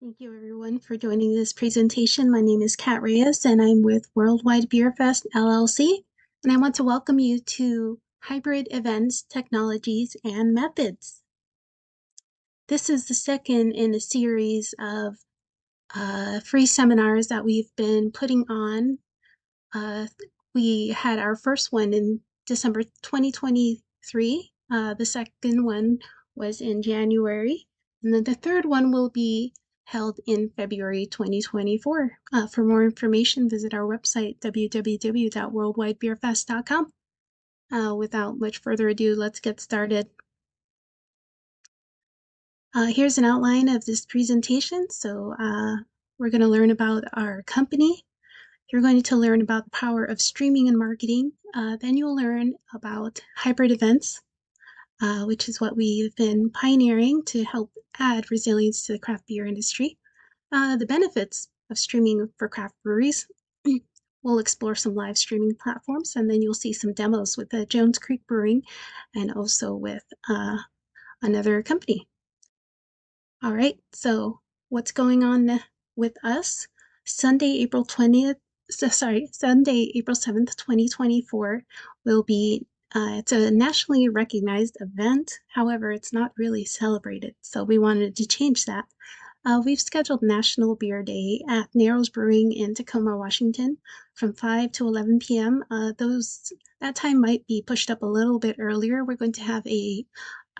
Thank you everyone for joining this presentation. My name is Kat Reyes and I'm with Worldwide Beer Fest LLC. And I want to welcome you to Hybrid Events, Technologies, and Methods. This is the second in a series of free seminars that we've been putting on. We had our first one in December 2023. The second one was in January. And then the third one will be held in February 2024. For more information, visit our website, www.worldwidebeerfest.com. Without much further ado, let's get started. Here's an outline of this presentation. So we're going to learn about our company. You're going to learn about the power of streaming and marketing. Then you'll learn about hybrid events, which is what we've been pioneering to help add resilience to the craft beer industry. The benefits of streaming for craft breweries. We'll explore some live streaming platforms, and then you'll see some demos with the Jones Creek Brewing and also with another company. All right, so what's going on with us? Sunday, April 7th, 2024 will be, it's a nationally recognized event. However, it's not really celebrated, so we wanted to change that. We've scheduled National Beer Day at Narrows Brewing in Tacoma, Washington from 5 to 11 p.m. That time might be pushed up a little bit earlier. We're going to have a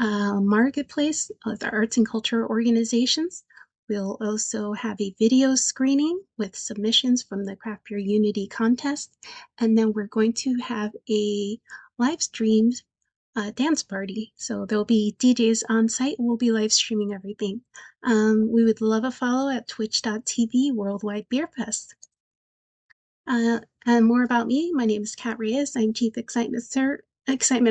marketplace with arts and culture organizations. We'll also have a video screening with submissions from the Craft Beer Unity contest. And then we're going to have a live streamed dance party. So there'll be DJs on site. We'll be live streaming everything. We would love a follow at twitch.tv Worldwide Beer Fest. And more about me, my name is Kat Reyes. I'm Chief Excitement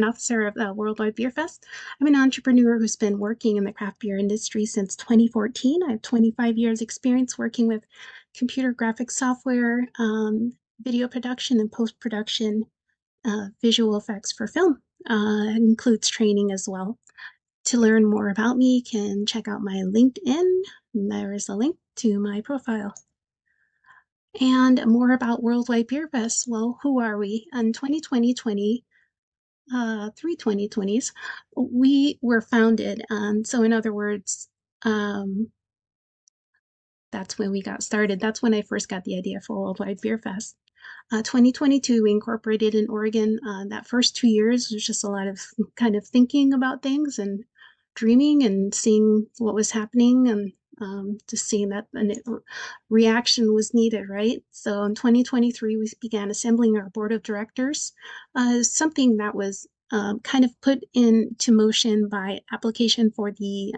Officer of Worldwide Beer Fest. I'm an entrepreneur who's been working in the craft beer industry since 2014. I have 25 years experience working with computer graphics software, video production and post-production, visual effects for film. It includes training as well. To learn more about me, you can check out my LinkedIn. There is a link to my profile. And more about Worldwide Beer Fest. Well, who are we? In 2020, 2020s, we were founded. So in other words, that's when we got started. That's when I first got the idea for Worldwide Beer Fest. 2022, we incorporated in Oregon. That first 2 years was just a lot of kind of thinking about things and dreaming and seeing what was happening and just seeing that reaction was needed, right? So in 2023, we began assembling our board of directors, something that was kind of put into motion by application for the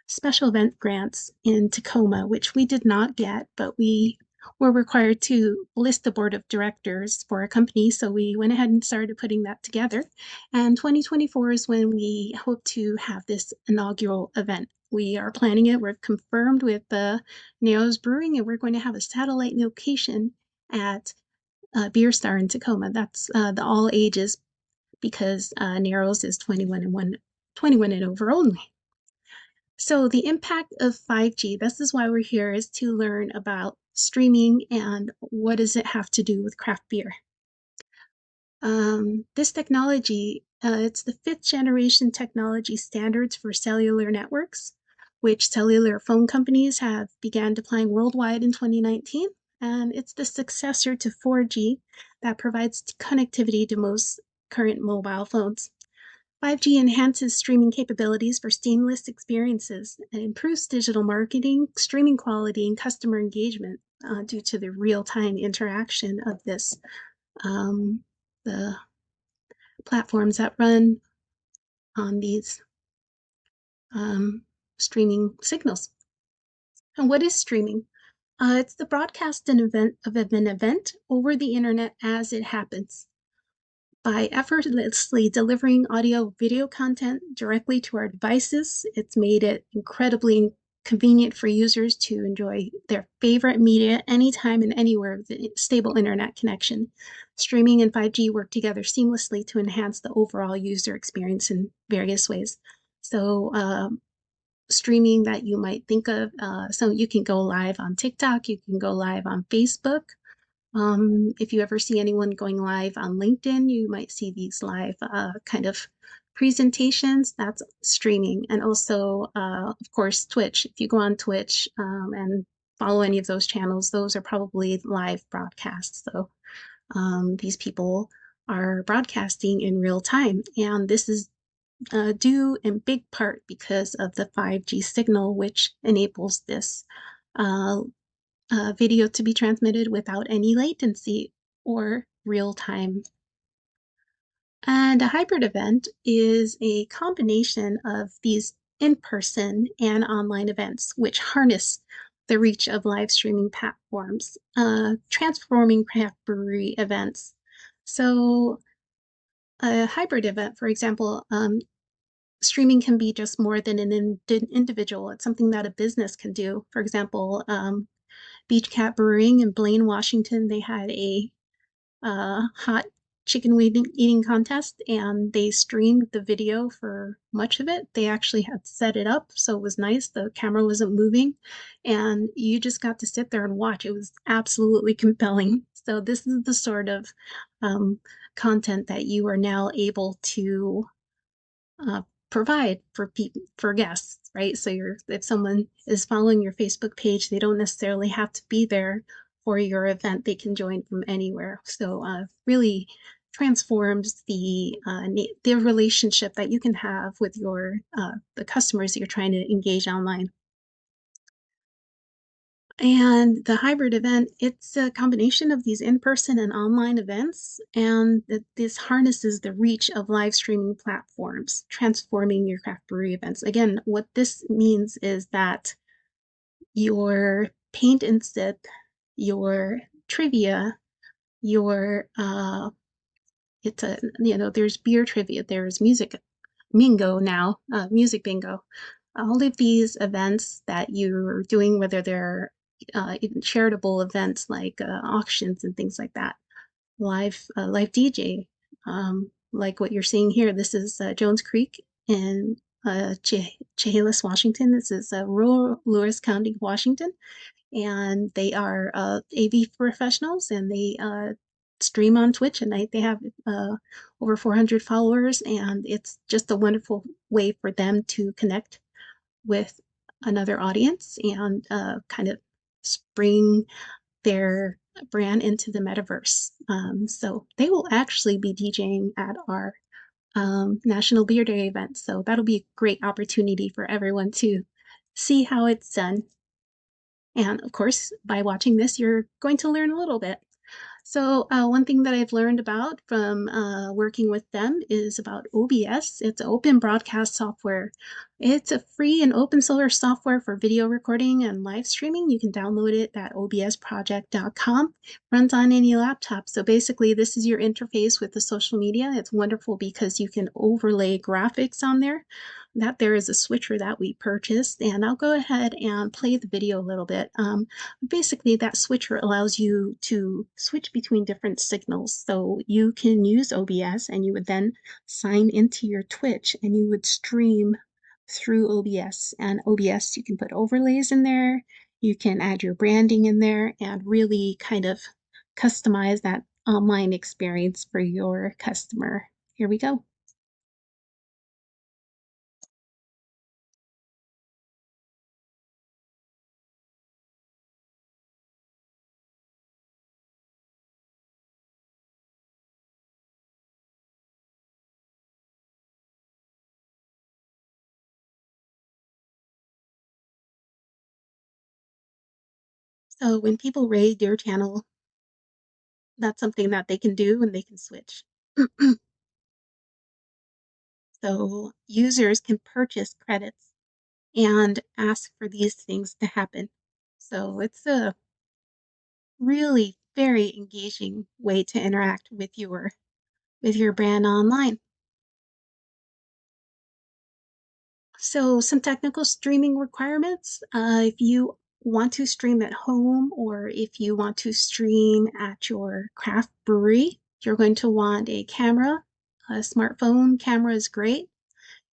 special event grants in Tacoma, which we did not get, but we were required to list the board of directors for a company. So we went ahead and started putting that together. And 2024 is when we hope to have this inaugural event. We are planning it. We're confirmed with the Narrows Brewing, and we're going to have a satellite location at Beer Star in Tacoma. That's the all ages because Narrows is 21 and over only. So the impact of 5G, this is why we're here, is to learn about streaming and what does it have to do with craft beer. This technology, it's the 5th generation technology standards for cellular networks, which cellular phone companies have began deploying worldwide in 2019. And it's the successor to 4G that provides connectivity to most current mobile phones. 5G enhances streaming capabilities for seamless experiences and improves digital marketing, streaming quality, and customer engagement due to the real-time interaction of this, the platforms that run on these streaming signals. And what is streaming? It's the broadcast of an event over the internet as it happens. By effortlessly delivering audio-video content directly to our devices, it's made it incredibly convenient for users to enjoy their favorite media anytime and anywhere with a stable internet connection. Streaming and 5G work together seamlessly to enhance the overall user experience in various ways. So streaming that you might think of. So you can go live on TikTok, you can go live on Facebook. If you ever see anyone going live on LinkedIn, you might see these live kind of presentations. That's streaming. And also, of course, Twitch. If you go on Twitch and follow any of those channels, those are probably live broadcasts. So these people are broadcasting in real time. And this is due in big part because of the 5G signal, which enables this uh, video to be transmitted without any latency or real time. And a hybrid event is a combination of these in-person and online events, which harness the reach of live streaming platforms, transforming craft brewery events. So a hybrid event, for example, streaming can be just more than an individual. It's something that a business can do. For example, Beach Cat Brewing in Blaine, Washington, they had a hot chicken eating contest, and they streamed the video for much of it. They actually had set it up so it was nice. The camera wasn't moving, and you just got to sit there and watch. It was absolutely compelling. So this is the sort of um, content that you are now able to uh, provide for people for guests, right? So if someone is following your Facebook page, they don't necessarily have to be there for your event. They can join from anywhere. So really transforms the relationship that you can have with your the customers you're trying to engage online. And the hybrid event, it's a combination of these in-person and online events, and this harnesses the reach of live streaming platforms, transforming your craft brewery events. Again, what this means is that your paint and sip, your trivia, your it's a there's beer trivia, there's music bingo now, music bingo. All of these events that you're doing, whether they're even charitable events like auctions and things like that, live DJ, like what you're seeing here. This is Jones Creek in Chehalis, Washington. This is rural Lewis County, Washington, and they are AV professionals, and they stream on Twitch at night. They have over 400 followers, and it's just a wonderful way for them to connect with another audience and kind of spring their brand into the metaverse. So they will actually be DJing at our National Beer Day event. So that'll be a great opportunity for everyone to see how it's done. And of course, by watching this, you're going to learn a little bit. So one thing that I've learned about from working with them is about OBS. It's open broadcast software. It's a free and open source software for video recording and live streaming. You can download it at obsproject.com. Runs on any laptop. So basically, this is your interface with the social media. It's wonderful because you can overlay graphics on there. That there is a switcher that we purchased, and I'll go ahead and play the video a little bit. Basically, that switcher allows you to switch between different signals. So you can use OBS, and you would then sign into your Twitch, and you would stream through OBS. And OBS, you can put overlays in there, you can add your branding in there, and really kind of customize that online experience for your customer. Here we go. So when people raid your channel, that's something that they can do and they can switch. So users can purchase credits and ask for these things to happen. So it's a really very engaging way to interact with your brand online. So some technical streaming requirements. If you want to stream at home or if you want to stream at your craft brewery, you're going to want a camera. A smartphone camera is great.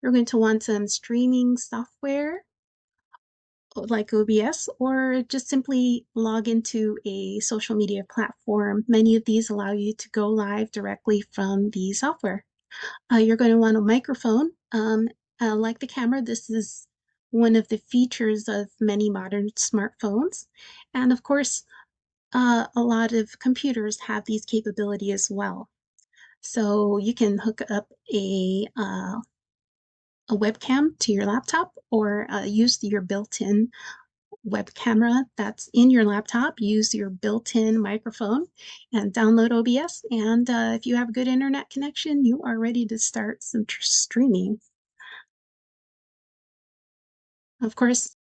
You're going to want some streaming software. like OBS, or just simply log into a social media platform. Many of these allow you to go live directly from the software. You're going to want a microphone. Like the camera, this is one of the features of many modern smartphones. And of course, a lot of computers have these capabilities as well. So you can hook up a webcam to your laptop, or use your built-in web camera that's in your laptop. Use your built-in microphone and download OBS. And if you have a good internet connection, you are ready to start some streaming. Of course,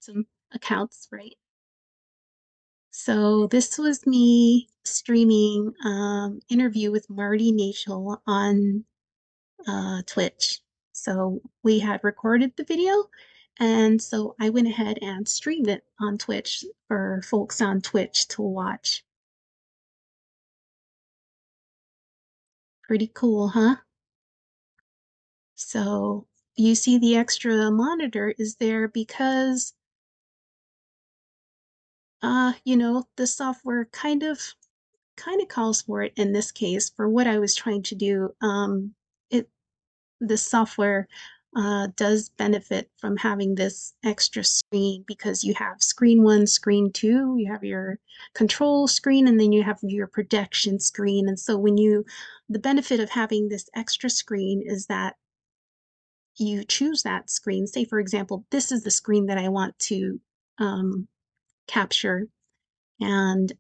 some accounts, right? So this was me streaming interview with Marty Nachel on Twitch. So we had recorded the video, and so I went ahead and streamed it on Twitch for folks on Twitch to watch. Pretty cool, huh? So you see the extra monitor is there because the software kind of calls for it in this case for what I was trying to do. It The software does benefit from having this extra screen because you have screen one, screen two, you have your control screen, and then you have your projection screen. And so the benefit of having this extra screen is that you choose that screen. Say, for example, this is the screen that I want to um, capture and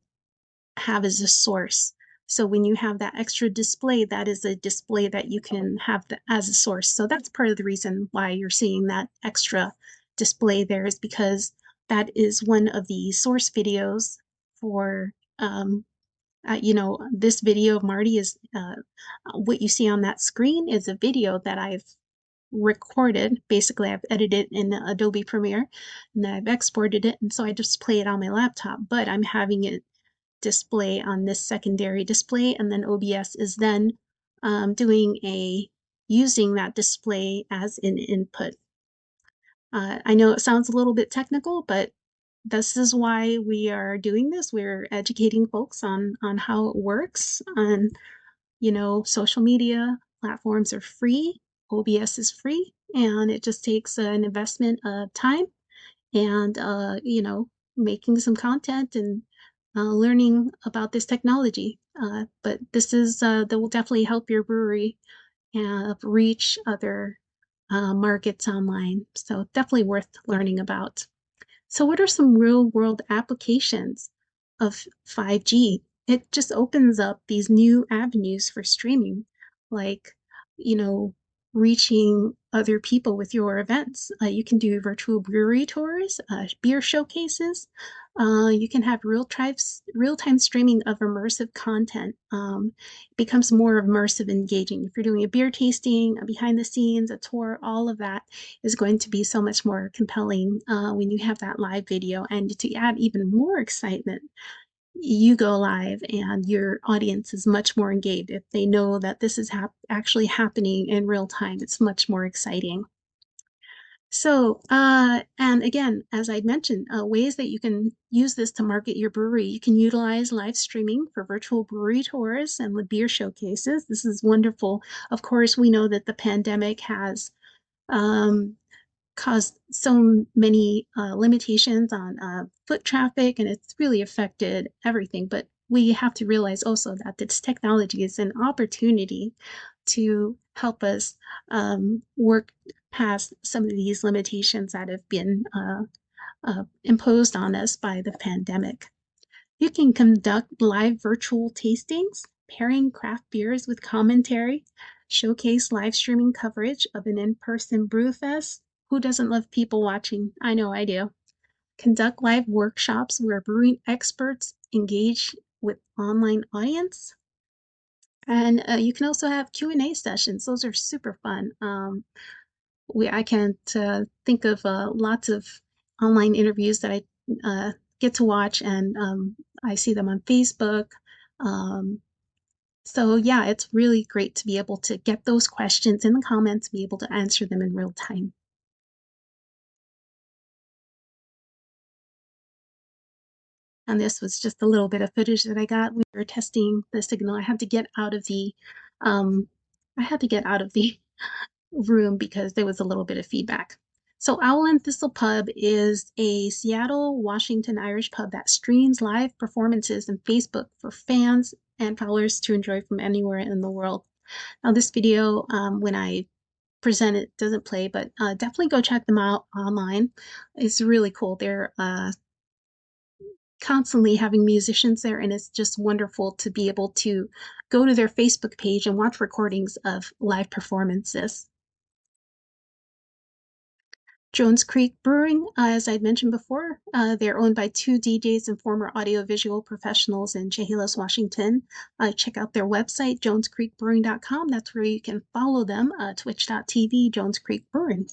have as a source. So when you have that extra display, that is a display that you can have as a source. So that's part of the reason why you're seeing that extra display there, is because that is one of the source videos for, this video of Marty is, what you see on that screen is a video that I've recorded. Basically, I've edited in Adobe Premiere, and then I've exported it. And so I just play it on my laptop, but I'm having it display on this secondary display, and then OBS is then doing using that display as an input. I know it sounds a little bit technical, but this is why we are doing this. We're educating folks on how it works. And social media platforms are free. OBS is free, and it just takes an investment of time and making some content and learning about this technology. But this is that will definitely help your brewery reach other markets online. So definitely worth learning about. So what are some real world applications of 5G? It just opens up these new avenues for streaming, like, you know, reaching other people with your events. You can do virtual brewery tours, beer showcases. You can have real-time streaming of immersive content. It becomes more immersive, engaging. If you're doing a beer tasting, a behind the scenes, a tour, all of that is going to be so much more compelling when you have that live video. And to add even more excitement, you go live and your audience is much more engaged. If they know that this is actually happening in real time, it's much more exciting. So, and again, as I mentioned, ways that you can use this to market your brewery. You can utilize live streaming for virtual brewery tours and the beer showcases. This is wonderful. Of course, we know that the pandemic has um, caused so many limitations on foot traffic, and it's really affected everything. But we have to realize also that this technology is an opportunity to help us work past some of these limitations that have been imposed on us by the pandemic. You can conduct live virtual tastings, pairing craft beers with commentary, showcase live streaming coverage of an in-person brew fest. Who doesn't love people watching? I know I do. Conduct live workshops where brewing experts engage with online audience. And you can also have Q&A sessions. Those are super fun. I can't think of lots of online interviews that I get to watch, and I see them on Facebook. Um, so yeah, it's really great to be able to get those questions in the comments, be able to answer them in real time. And this was just a little bit of footage that I got. We were testing the signal. Um, I had to get out of the room because there was a little bit of feedback. So Owl and Thistle Pub is a Seattle, Washington Irish pub that streams live performances on Facebook for fans and followers to enjoy from anywhere in the world. Now, this video, when I present it, doesn't play, but definitely go check them out online. It's really cool. They're constantly having musicians there, and it's just wonderful to be able to go to their Facebook page and watch recordings of live performances. Jones Creek Brewing, as I'd mentioned before, they're owned by two DJs and former audiovisual professionals in Chehalis, Washington. Check out their website, jonescreekbrewing.com. That's where you can follow them, twitch.tv, Jones Creek Brewing.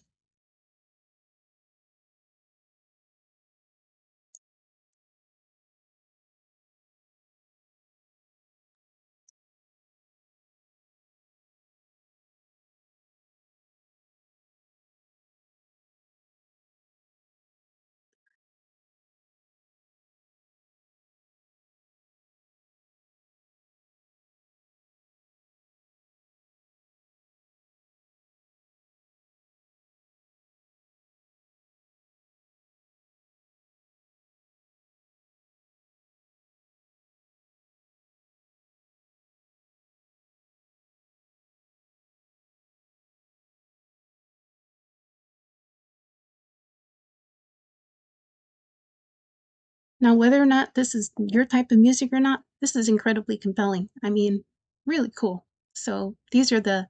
Now, whether or not this is your type of music or not, this is incredibly compelling. I mean, really cool. So these are the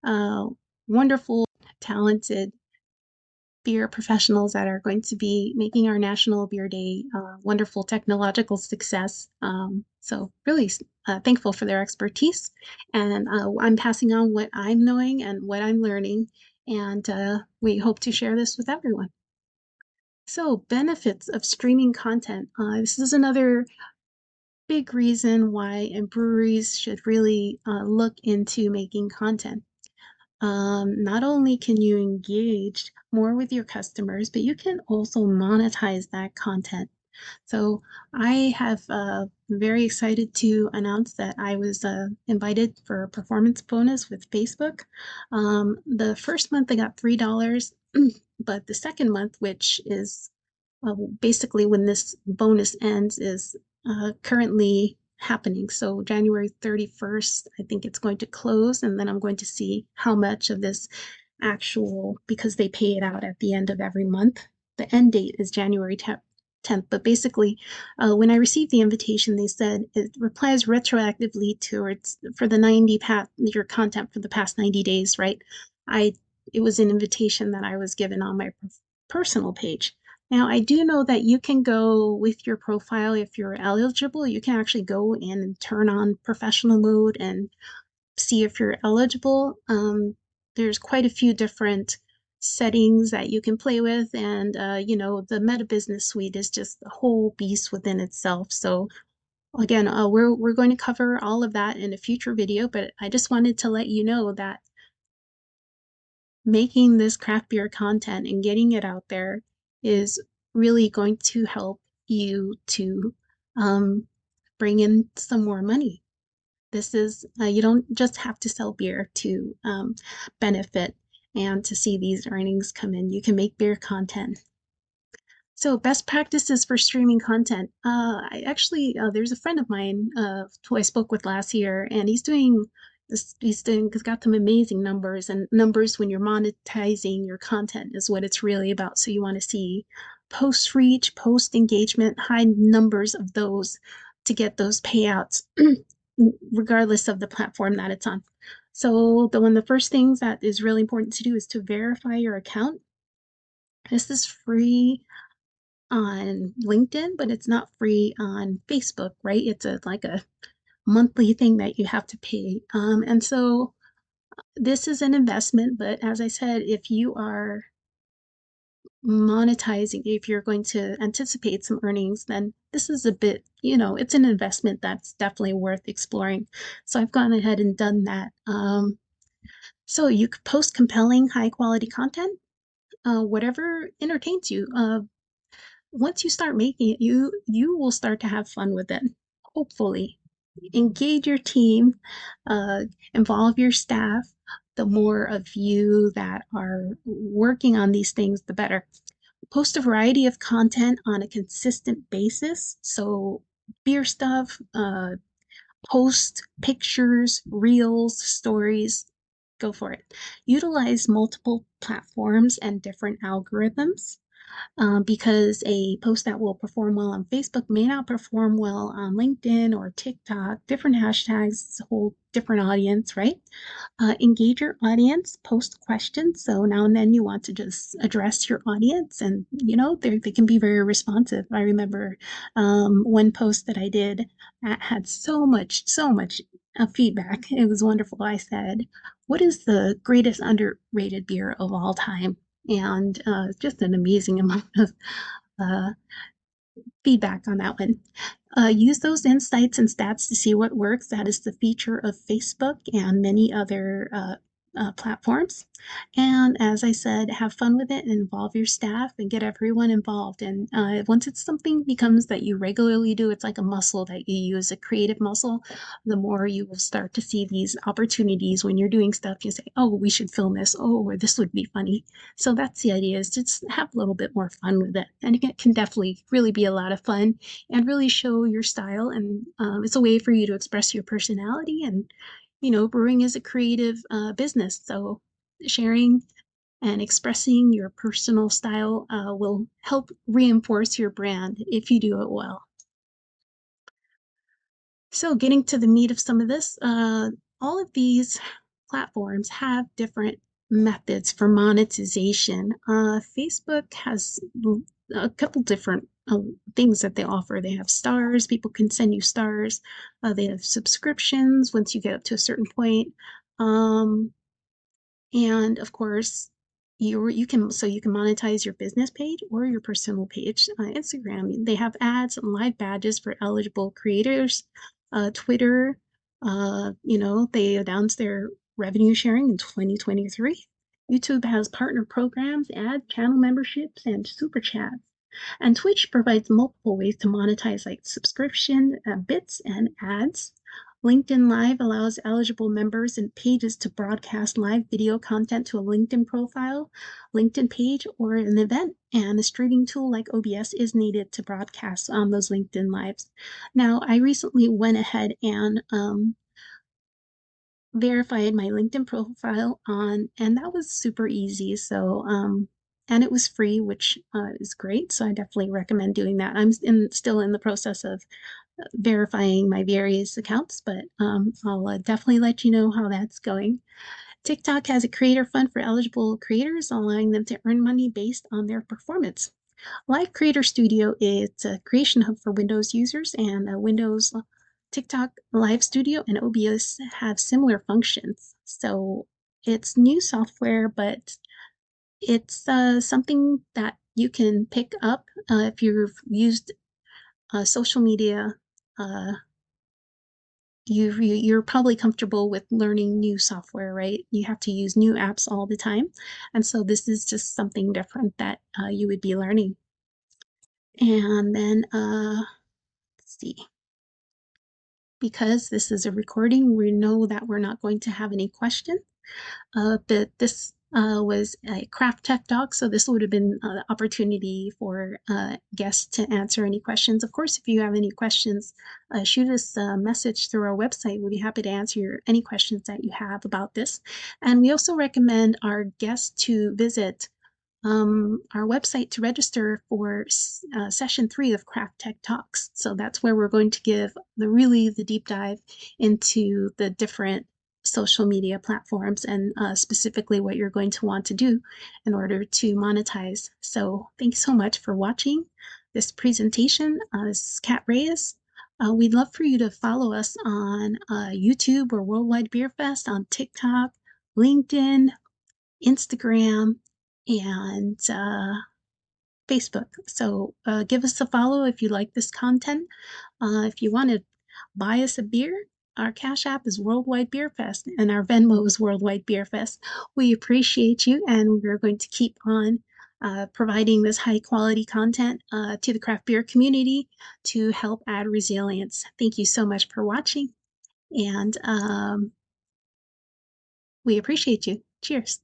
uh, wonderful, talented beer professionals that are going to be making our National Beer Day wonderful technological success. So really thankful for their expertise. And I'm passing on what I'm knowing and what I'm learning. And we hope to share this with everyone. So benefits of streaming content. This is another big reason why breweries should really look into making content. Not only can you engage more with your customers, but you can also monetize that content. So I have very excited to announce that I was invited for a performance bonus with Facebook. The first month I got $3, but the second month, which is basically when this bonus ends, is currently happening. So January 31st, I think it's going to close, and then I'm going to see how much of this actual, because they pay it out at the end of every month. The end date is January 10th, but basically, when I received the invitation, they said it replies retroactively towards for the 90 your content for the past 90 days, right? I It was an invitation that I was given on my personal page. Now, I do know that you can go with your profile if you're eligible. You can actually go in and turn on professional mode and see if you're eligible. There's quite a few different settings that you can play with, and the Meta Business Suite is just a whole beast within itself. So again, we're going to cover all of that in a future video, but I just wanted to let you know that making this craft beer content and getting it out there is really going to help you to um, bring in some more money. This is, you don't just have to sell beer to benefit and to see these earnings come in. You can make beer content. So best practices for streaming content. I actually, there's a friend of mine who I spoke with last year, and he's doing this, he's got some amazing numbers, and numbers when you're monetizing your content is what it's really about. So you want to see post reach, post engagement, high numbers of those to get those payouts, regardless of the platform that it's on. So one of the first things that is really important to do is to verify your account. This is free on LinkedIn, but it's not free on Facebook, right? It's like a monthly thing that you have to pay. And so this is an investment, but as I said, if you are monetizing, if you're going to anticipate some earnings, then this is a bit, it's an investment that's definitely worth exploring. So I've gone ahead and done that. So you could post compelling, high quality content, whatever entertains you. once you start making it, you will start to have fun with it. Hopefully, engage your team, uh, involve your staff. The more of you that are working on these things, the better. Post a variety of content on a consistent basis. So beer stuff, post pictures, reels, stories. Go for it. Utilize multiple platforms and different algorithms, because a post that will perform well on Facebook may not perform well on LinkedIn or TikTok. Different hashtags, it's a whole different audience, right? Engage your audience, post questions. So now and then you want to just address your audience, and they can be very responsive. I remember one post that I did that had so much feedback. It was wonderful. I said, "What is the greatest underrated beer of all time?" And just an amazing amount of uh, feedback on that one. Use those insights and stats to see what works. That is the feature of Facebook and many other platforms. And as I said, have fun with it and involve your staff and get everyone involved. And once it's something becomes that you regularly do, it's like a muscle that you use, a creative muscle. The more you will start to see these opportunities when you're doing stuff, you say, oh, we should film this. Oh, or this would be funny. So that's the idea, is just have a little bit more fun with it. And it can definitely really be a lot of fun and really show your style. And it's a way for you to express your personality. And, brewing is a creative business. So sharing and expressing your personal style will help reinforce your brand if you do it well. So, getting to the meat of some of this, all of these platforms have different methods for monetization. Facebook has a couple different things that they offer. They have stars, people can send you stars. They have subscriptions once you get up to a certain point. Um, and of course, you can monetize your business page or your personal page. Instagram, they have ads and live badges for eligible creators. Twitter, they announced their revenue sharing in 2023. YouTube has partner programs, ad channel memberships, and super chats. And Twitch provides multiple ways to monetize, like subscription, bits, and ads. LinkedIn Live allows eligible members and pages to broadcast live video content to a LinkedIn profile, LinkedIn page, or an event. And a streaming tool like OBS is needed to broadcast on those LinkedIn Lives. Now, I recently went ahead and verified my LinkedIn profile and that was super easy. So, and it was free, which is great. So I definitely recommend doing that. Still in the process of verifying my various accounts, but I'll definitely let you know how that's going. TikTok has a creator fund for eligible creators, allowing them to earn money based on their performance. Live Creator Studio is a creation hub for Windows users, and Windows TikTok Live Studio and OBS have similar functions. So it's new software, but it's something that you can pick up if you've used social media. Uh, you're probably comfortable with learning new software, right? You have to use new apps all the time. And so this is just something different that you would be learning. And then, let's see, because this is a recording, we know that we're not going to have any questions. But this was a craft tech talk, so this would have been an opportunity for guests to answer any questions. Of course, if you have any questions, shoot us a message through our website. We'll be happy to answer any questions that you have about this. And we also recommend our guests to visit our website to register for session 3 of Craft Tech Talks. So that's where we're going to give the deep dive into the different social media platforms and specifically what you're going to want to do in order to monetize. So thanks so much for watching this presentation. This is Kat Reyes. We'd love for you to follow us on YouTube or Worldwide Beer Fest, on TikTok, LinkedIn, Instagram, and Facebook. So give us a follow if you like this content. If you want to buy us a beer, our Cash App is Worldwide Beer Fest and our Venmo is Worldwide Beer Fest. We appreciate you, and we're going to keep on providing this high quality content to the craft beer community to help add resilience. Thank you so much for watching, and we appreciate you. Cheers.